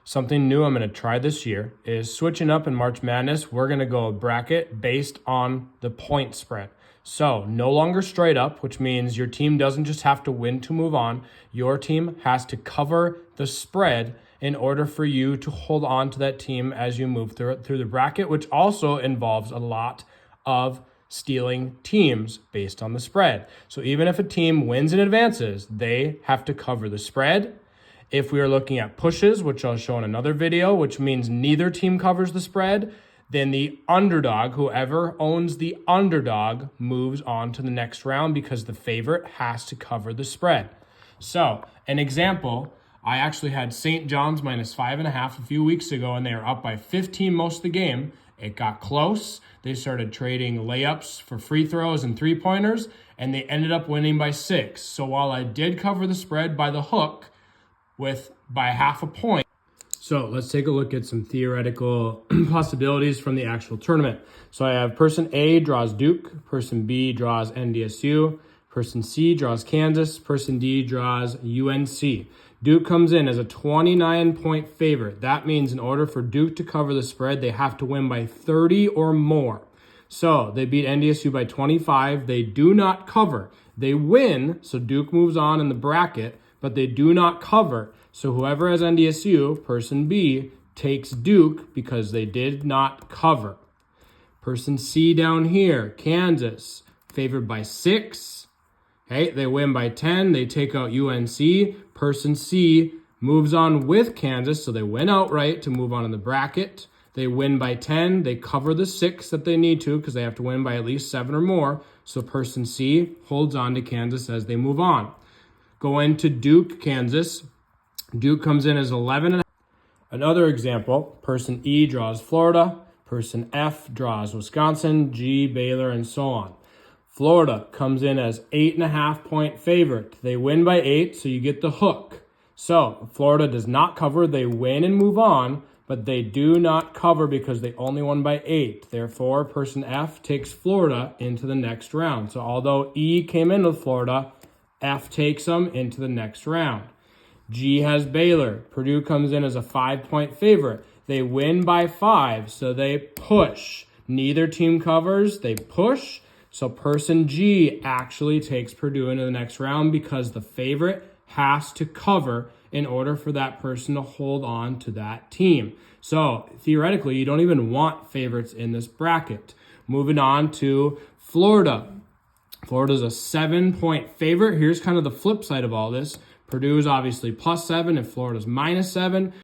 something new I'm going to try this year is switching up in March Madness. We're going to go a bracket based on the point spread. So no longer straight up, which means your team doesn't just have to win to move on. Your team has to cover the spread in order for you to hold on to that team as you move through the bracket, which also involves a lot of stealing teams based on the spread. So even if a team wins and advances, they have to cover the spread. If we are looking at pushes, which I'll show in another video, which means neither team covers the spread, then the underdog, whoever owns the underdog, moves on to the next round because the favorite has to cover the spread. So an example, I actually had St. John's -5.5 a few weeks ago, and they were up by 15 most of the game. It got close. They started trading layups for free throws and three-pointers, and they ended up winning by 6. So while I did cover the spread by the hook by half a point, so let's take a look at some theoretical possibilities from the actual tournament. So I have person A draws Duke, person B draws NDSU, person C draws Kansas, person D draws UNC. Duke comes in as a 29-point favorite. That means in order for Duke to cover the spread, they have to win by 30 or more. So they beat NDSU by 25. They do not cover. They win, so Duke moves on in the bracket, but they do not cover. So whoever has NDSU, person B, takes Duke because they did not cover. Person C down here, Kansas, favored by 6. Okay, they win by 10. They take out UNC. Person C moves on with Kansas, so they win outright to move on in the bracket. They win by 10. They cover the 6 that they need to because they have to win by at least 7 or more. So person C holds on to Kansas as they move on. Go into Duke, Kansas. Duke comes in as 11. Another example, person E draws Florida, person F draws Wisconsin, G, Baylor, and so on. Florida comes in as 8.5-point favorite. They win by 8, so you get the hook. So Florida does not cover. They win and move on, but they do not cover because they only won by 8. Therefore, person F takes Florida into the next round. So although E came in with Florida, F takes them into the next round. G has Baylor. Purdue comes in as a 5-point favorite. They win by 5, so they push. Neither team covers. They push. So person G actually takes Purdue into the next round because the favorite has to cover in order for that person to hold on to that team. So theoretically, you don't even want favorites in this bracket. Moving on to Florida. Florida's a 7-point favorite. Here's kind of the flip side of all this. Purdue is obviously +7 and Florida's -7.